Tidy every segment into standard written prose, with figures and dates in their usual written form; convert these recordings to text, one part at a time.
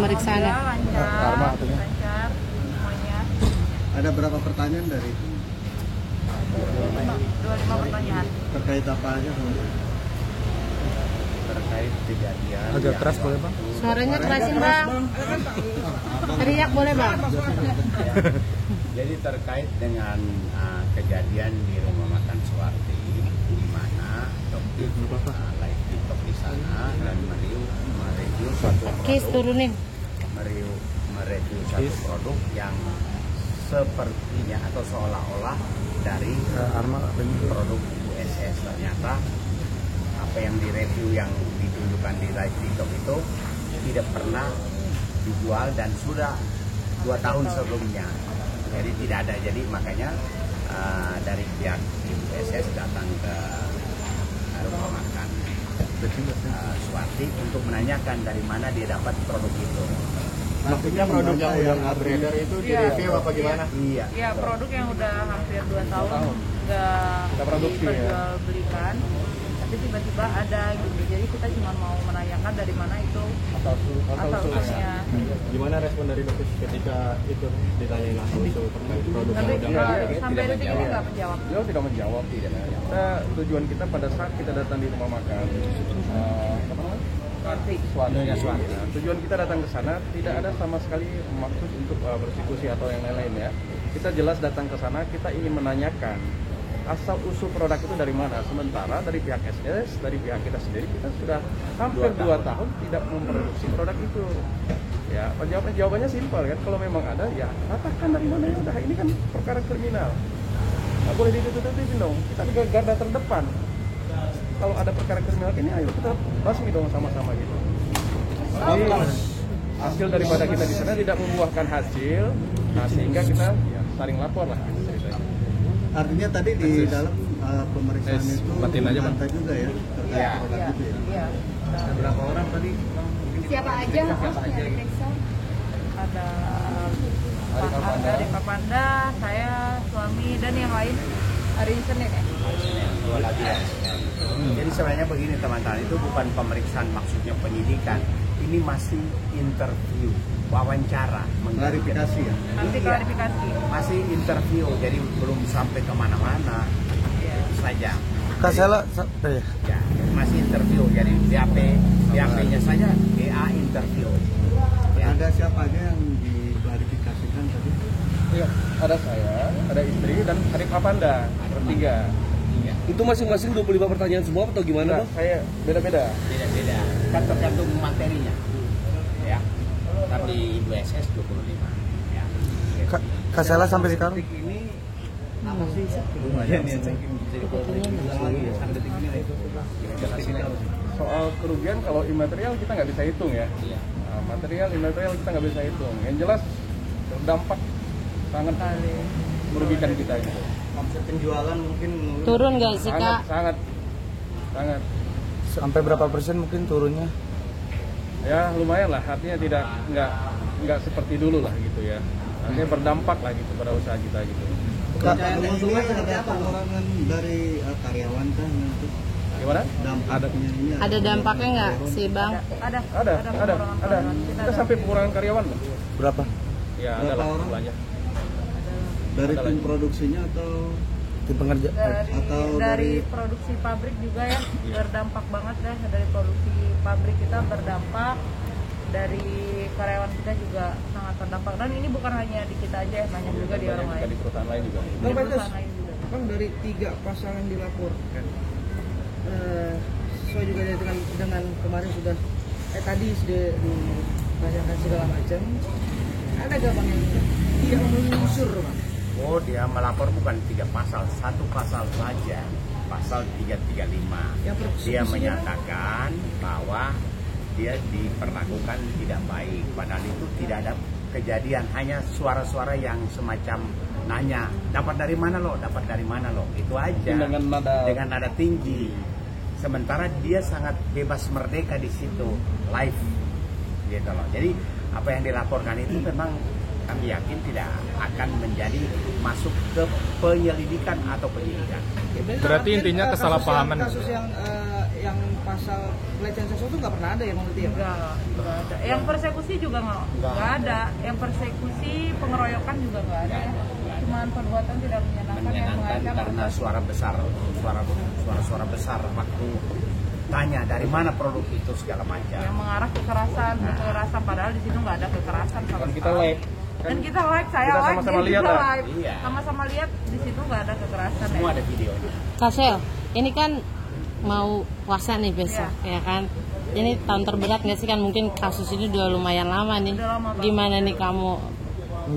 pemeriksaannya? Lancar semuanya. Ada berapa pertanyaan dari itu? 25 pertanyaan. Terkait apa aja? Terkait kejadian agak keras boleh bang? Suaranya kerasin bang. Teriak boleh bang? Jadi terkait dengan kejadian di rumah makan Suwarti, di mana Dokter live TikTok di sana dan mereview suatu Kis turunin. mereview satu produk yang sepertinya atau seolah-olah dari produk USS. Ternyata apa yang direview yang ditunjukkan di live TikTok itu tidak pernah dijual dan sudah 2 tahun sebelumnya. Jadi tidak ada. Jadi makanya dari pihak USS datang ke rumah makan Suwarti untuk menanyakan dari mana dia dapat produk itu. Maksudnya produk yang udah nggak beredar itu di review apa gimana? Iya. Ya, produk yang udah hampir 2 tahun nggak diperjualbelikan, tapi tiba-tiba ada gitu. Jadi kita cuma mau menanyakan dari mana itu asal-usulnya. Gimana respon dari dokter ketika itu ditanyain langsung itu terkait produk yang udah Sampai detik ini nggak menjawab. Beliau tidak menjawab. Tujuan kita pada saat kita datang di rumah makan Suwarti. Tujuan kita datang ke sana tidak ada sama sekali maksud untuk bersikusi atau yang lain-lain ya. Kita jelas datang ke sana, kita ingin menanyakan asal usul produk itu dari mana. Sementara dari pihak SS, dari pihak kita sendiri, kita sudah hampir 2 tahun tidak memproduksi produk itu. Ya, jawabannya simpel kan. Kalau memang ada, ya katakan dari mana ya udah. Ini kan perkara kriminal. Nggak boleh ditutup-tutupin dong. Kita juga garda terdepan. Kalau ada perkara kriminal ini, ayo kita basmi dong sama-sama gitu. Jadi hasil daripada kita di sana tidak membuahkan hasil, nah sehingga kita ya, saling lapor lah. Artinya tadi di dalam pemeriksaan itu ada juga ya terkait produk itu ya. Iya. Ada berapa orang tadi? Siapa aja yang diperiksa? Ada dari Papanda, saya, suami, dan yang lain hari Senin ya. Dua lagi ya. Jadi sebenarnya begini teman-teman, itu bukan pemeriksaan maksudnya penyidikan. Ini masih interview, wawancara, klarifikasi ya. Nanti klarifikasi. Masih interview, jadi belum sampai kemana-mana. Itu saja. Kasela Ya, masih interview. Jadi BAP-nya saja DA interview. Ya. Ada siapa aja yang diklarifikasikan tadi? Iya, ada saya, ada istri, dan Arif Papanda, bertiga. itu masing-masing 25 pertanyaan semua atau gimana bang? Saya beda-beda. Beda-beda. Kan tergantung materinya. Ya. Tapi Ibu SS 25. Ya. Kasela sampai sekarang? Ini apa sih? Lumayan ya. Soal kerugian kalau imaterial kita nggak bisa hitung ya. Nah, material, imaterial kita nggak bisa hitung. Yang jelas berdampak sangat merugikan kita gitu. Omset penjualan mungkin Turun nggak sih kak? Sangat. Sampai berapa persen mungkin turunnya? Ya lumayan lah, artinya nggak seperti dulu lah gitu ya. Artinya berdampak lah gitu pada usaha kita gitu. kepercayaan konsumen ada pengurangan dari karyawan kan nanti. Gimana? Dampaknya ini Ada dampaknya nggak sih bang? Ada. Kita sampai pengurangan karyawan loh. Berapa? Ya Berapa ada lah orang? banyak. dari tim produksinya atau Tim pengerja? Atau dari produksi pabrik juga ya berdampak banget deh. Dari produksi pabrik kita berdampak, dari karyawan kita juga sangat terdampak. Dan ini bukan hanya di kita aja, hanya juga di orang lain. Di perusahaan lain juga. Di perusahaan lain juga. Bang, dari 3 pasangan dilaporkan, sesuai juga dengan kemarin sudah tadi sudah ditanyakan segala macam, ada gak bang yang tidak menyusur bang? Oh, dia melapor bukan 3 pasal, 1 pasal saja, pasal 335. Dia menyatakan bahwa dia diperlakukan tidak baik, padahal itu tidak ada kejadian, hanya suara-suara yang semacam nanya, dapat dari mana lo, itu aja, dengan nada tinggi. Sementara dia sangat bebas merdeka di situ, live, gitu loh. Jadi apa yang dilaporkan itu memang kami yakin tidak akan menjadi masuk ke penyelidikan atau penyidikan. Berarti intinya kesalahpahaman. Kasus yang pasal pelecehan seksual itu nggak pernah ada ya menurut ya? Enggak ada. Yang persekusi juga nggak ada. Yang persekusi pengeroyokan juga nggak ada. Cuman perbuatan tidak menyenangkan yang mengancam karena suara besar waktu tanya dari mana produk itu segala macam. Yang mengarah kekerasan, padahal di situ nggak ada kekerasan sama Kita sekali. live. Dan kita live, saya kita live, sama-sama dia lihat juga lah. live. Iya. Sama-sama lihat di situ nggak ada kekerasan. Semua ada videonya. Kasel, ini kan mau puasa nih besok, ya kan? Ini tahun terberat nggak sih kan? Mungkin kasus ini udah lumayan lama nih. Udah lama banget. Gimana nih kamu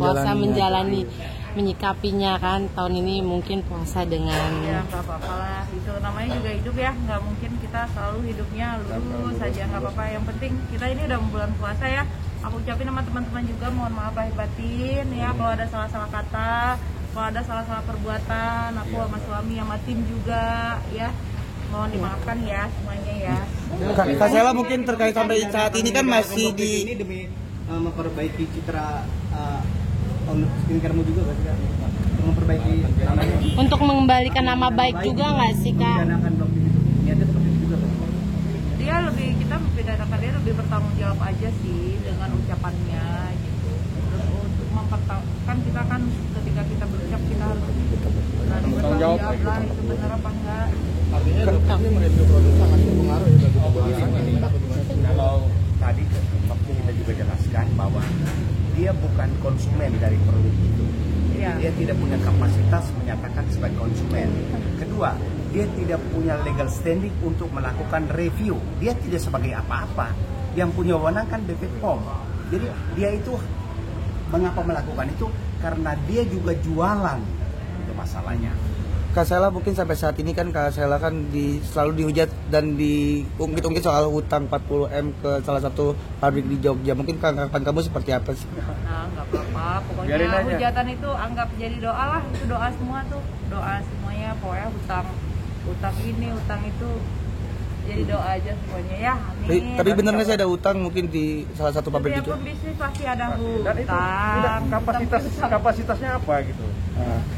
puasa menjalani, menyikapinya kan? Tahun ini mungkin puasa dengan Ya nggak apa-apa lah, itu namanya juga hidup ya, nggak mungkin kita selalu hidupnya lurus saja, nggak apa-apa. Yang penting kita ini udah bulan puasa ya. Aku ucapin sama teman-teman juga mohon maaf lahir batin ya kalau ada salah-salah kata, kalau ada salah-salah perbuatan, aku sama suami sama tim juga ya. Mohon dimaafkan ya semuanya ya. Kak Sela mungkin terkait sampai saat ini kan masih ini demi memperbaiki citra skincare-mu juga kan? Memperbaiki namanya. untuk mengembalikan nama baik juga nggak sih kak? Mempidanakan waktu itu. Niatnya seperti itu juga kan? Kita mempidanakan dia lebih bertanggung jawab aja sih dengan ucapannya gitu. Terus untuk kan kita kan ketika kita berucap kita harus bertanggung jawab lah itu benar apa enggak. Artinya dokternya mereview produk sangat berpengaruh ya bagi kebutuhan ini. Kalau tadi waktu kita juga jelaskan bahwa dia bukan konsumen dari produk itu. Iya. Dia tidak punya kapasitas menyatakan sebagai konsumen. Kedua, dia tidak punya legal standing untuk melakukan review. Dia tidak sebagai apa-apa. Yang punya wewenang kan BP POM. Jadi dia itu mengapa melakukan itu? Karena dia juga jualan. Itu masalahnya. Kak Sela mungkin sampai saat ini kan Kak Sela kan selalu dihujat dan diungkit-ungkit soal hutang 40M ke salah satu pabrik di Jogja. Mungkin tanggapan kamu seperti apa sih? Nah, nggak apa-apa. Biarin Pokoknya aja. hujatan itu anggap jadi doa lah. Itu doa semua tuh. Doa semuanya. Pokoknya hutang ini, hutang itu jadi doa aja semuanya ya. Amin. Tapi benar nggak sih ada hutang mungkin di salah satu pabrik Setiap itu? bisnis pasti ada hutang. Dan itu tidak kapasitasnya apa gitu.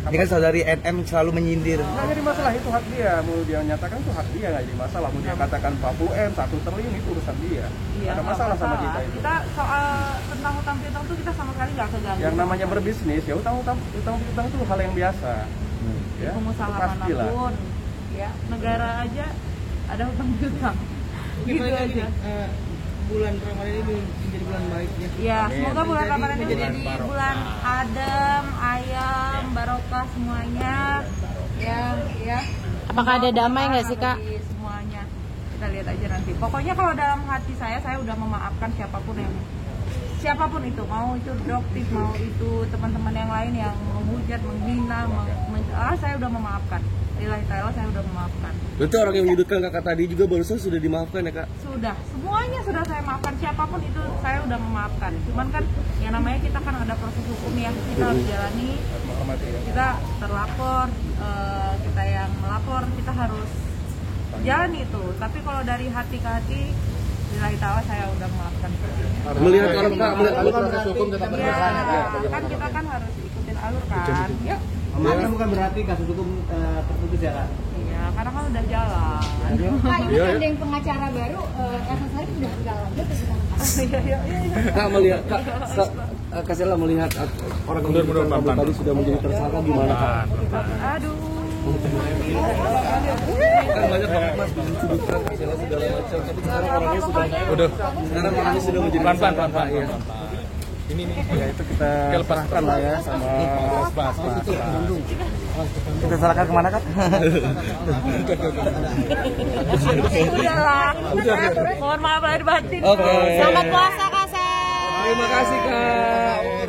Ini kan saudari NM selalu menyindir. Nggak jadi masalah, itu hak dia. Mau dia nyatakan itu hak dia, nggak jadi masalah. Mau dia katakan 40M, 1 triliun itu urusan dia. Iya, ada masalah sama kita itu. Kita soal tentang hutang piutang tuh kita sama sekali nggak keganggu. Yang namanya berbisnis ya utang itu hal yang biasa. Ya, pengusaha pastilah. manapun, ya negara aja ada hutang piutang. Gitu aja. Bulan Ramadan ini menjadi bulan baik ya. Ya, Amin. semoga bulan Ramadan ini menjadi menjadi bulan adem, ayam, barokah semuanya. Ya. Apakah ada damai nggak sih kak? Bagi semuanya. Kita lihat aja nanti. Pokoknya kalau dalam hati saya udah memaafkan siapapun itu, mau itu droptip, mau itu teman-teman yang lain yang menghujat, menghina, saya udah memaafkan. Lillahi ta'ala saya udah memaafkan. Berarti orang yang menyudutkan kakak tadi juga barusan sudah dimaafkan ya kak? Sudah, semuanya sudah saya maafkan, siapapun itu saya udah memaafkan. Cuman kan yang namanya kita kan ada proses hukum yang kita harus jalani. Kita terlapor, kita yang melapor, kita harus jalani itu. Tapi kalau dari hati ke hati, lillahi ta'ala saya udah memaafkan. Melihat kalau melihat proses hukum tetap berjalan. Ya, kan kita kan harus ikutin alur kan. Yuk. Amalnya bukan berarti kasus hukum terputus ya kak? Iya, karena kan udah jalan. Kak, ini gandeng pengacara baru, Elsa Sharif udah jalan aja ke kita. Iya. Kak melihat Kak Sela melihat orang yang tadi sudah menjadi tersangka gimana kak? Aduh. Kan banyak banget mas disudutkan Kak Sela segala macam. Tapi sekarang orangnya sudah menjadi tersangka ya. Ini ya itu kita serahkan lah ya sama Kita serahkan kemana kak? Udahlah. Mohon maaf lahir batin. Oke. Selamat puasa kak Sel. Terima kasih kak.